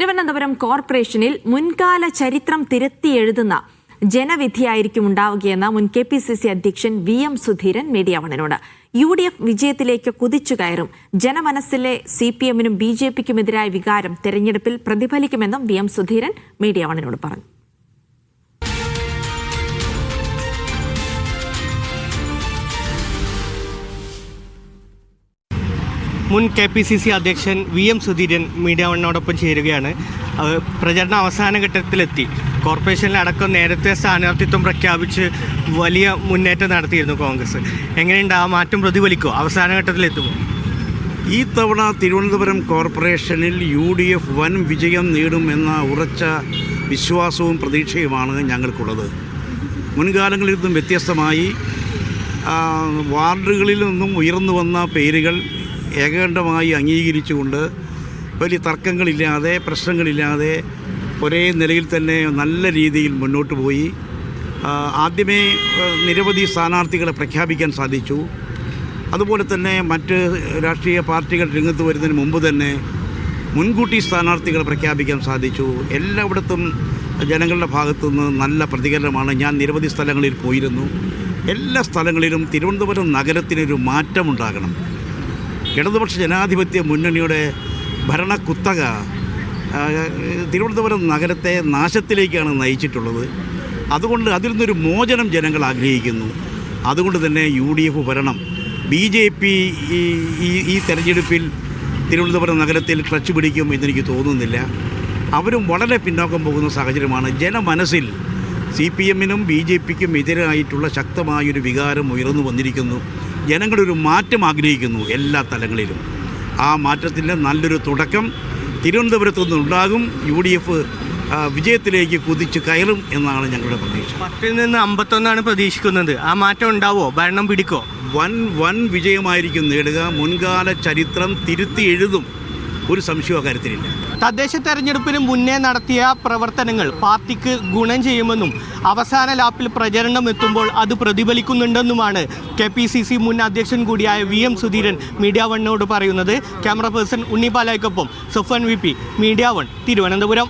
തിരുവനന്തപുരം കോർപ്പറേഷനിൽ മുൻകാല ചരിത്രം തിരുത്തി എഴുതുന്ന ജനവിധിയായിരിക്കും ഉണ്ടാവുകയെന്ന് മുൻ KPCC അധ്യക്ഷൻ VM സുധീരൻ മീഡിയ വണിനോട്. UDF വിജയത്തിലേക്ക് കുതിച്ചുകയറും. ജനമനസ്സിലെ CPM-നും BJP-ക്കുമെതിരായ വികാരം തെരഞ്ഞെടുപ്പിൽ പ്രതിഫലിക്കുമെന്നും VM സുധീരൻ മീഡിയ വണിനോട് പറഞ്ഞു. മുൻ KPCC അധ്യക്ഷൻ VM സുധീരൻ മീഡിയ വണ്ണോടൊപ്പം ചേരുകയാണ്. പ്രചരണ അവസാന ഘട്ടത്തിലെത്തി. കോർപ്പറേഷനിൽ അടക്കം നേരത്തെ സ്ഥാനാർത്ഥിത്വം പ്രഖ്യാപിച്ച് വലിയ മുന്നേറ്റം നടത്തിയിരുന്നു കോൺഗ്രസ്. എങ്ങനെയുണ്ട് ആ മാറ്റം പ്രതിഫലിക്കുമോ അവസാന ഘട്ടത്തിലെത്തുമോ? ഈ തവണ തിരുവനന്തപുരം കോർപ്പറേഷനിൽ UDF വൻ വിജയം നേടുമെന്ന ഉറച്ച വിശ്വാസവും പ്രതീക്ഷയുമാണ് ഞങ്ങൾക്കുള്ളത്. മുൻകാലങ്ങളിൽ നിന്നും വ്യത്യസ്തമായി വാർഡുകളിൽ നിന്നും ഉയർന്നു വന്ന പേരുകൾ ഏകണ്ഠമായി അംഗീകരിച്ചുകൊണ്ട് വലിയ തർക്കങ്ങളില്ലാതെ പ്രശ്നങ്ങളില്ലാതെ ഒരേ നിലയിൽ തന്നെ നല്ല രീതിയിൽ മുന്നോട്ട് പോയി. ആദ്യമേ നിരവധി സ്ഥാനാർത്ഥികളെ പ്രഖ്യാപിക്കാൻ സാധിച്ചു. അതുപോലെ തന്നെ മറ്റ് രാഷ്ട്രീയ പാർട്ടികൾ രംഗത്ത് വരുന്നതിന് മുമ്പ് തന്നെ മുൻകൂട്ടി സ്ഥാനാർത്ഥികളെ പ്രഖ്യാപിക്കാൻ സാധിച്ചു. എല്ലായിടത്തും ജനങ്ങളുടെ ഭാഗത്തുനിന്ന് നല്ല പ്രതികരണമാണ്. ഞാൻ നിരവധി സ്ഥലങ്ങളിൽ പോയിരുന്നു. എല്ലാ സ്ഥലങ്ങളിലും തിരുവനന്തപുരം നഗരത്തിനൊരു മാറ്റമുണ്ടാകണം. ഇടതുപക്ഷ ജനാധിപത്യ മുന്നണിയുടെ ഭരണക്കുത്തക തിരുവനന്തപുരം നഗരത്തെ നാശത്തിലേക്കാണ് നയിച്ചിട്ടുള്ളത്. അതുകൊണ്ട് അതിൽ നിന്നൊരു മോചനം ജനങ്ങൾ ആഗ്രഹിക്കുന്നു. അതുകൊണ്ട് തന്നെ UDF ഭരണം BJP ഈ തെരഞ്ഞെടുപ്പിൽ തിരുവനന്തപുരം നഗരത്തിൽ ക്ലച്ച് പിടിക്കും എന്നെനിക്ക് തോന്നുന്നില്ല. അവരും വളരെ പിന്നോക്കം പോകുന്ന സാഹചര്യമാണ്. ജനമനസ്സിൽ CPM-നും BJP-ക്കും എതിരായിട്ടുള്ള ശക്തമായൊരു വികാരം ഉയർന്നു വന്നിരിക്കുന്നു. ജനങ്ങളൊരു മാറ്റം ആഗ്രഹിക്കുന്നു എല്ലാ തലങ്ങളിലും. ആ മാറ്റത്തിൻ്റെ നല്ലൊരു തുടക്കം തിരുവനന്തപുരത്തു നിന്നുണ്ടാകും. UDF വിജയത്തിലേക്ക് കുതിച്ച് കയറും എന്നാണ് ഞങ്ങളുടെ പ്രതീക്ഷ. 10 നിന്ന് 51 പ്രതീക്ഷിക്കുന്നത്. ആ മാറ്റം ഉണ്ടാവോ? ഭരണം പിടിക്കോ? വൻ വിജയമായിരിക്കും നേടുക. മുൻകാല ചരിത്രം തിരുത്തി എഴുതും. ഒരു സംശയവും അക്കാര്യത്തിലില്ല. തദ്ദേശ തെരഞ്ഞെടുപ്പിന് മുന്നേ നടത്തിയ പ്രവർത്തനങ്ങൾ പാർട്ടിക്ക് ഗുണം ചെയ്യുമെന്നും അവസാന ലാപ്പിൽ പ്രചരണം എത്തുമ്പോൾ അത് പ്രതിഫലിക്കുന്നുണ്ടെന്നുമാണ് KPCC മുൻ അധ്യക്ഷൻ കൂടിയായ VM സുധീരൻ മീഡിയ വണ്ണോട് പറയുന്നത്. ക്യാമറ പേഴ്സൺ ഉണ്ണിപാലായ്ക്കൊപ്പം Safan VP, media one, Thiruvananthapuram.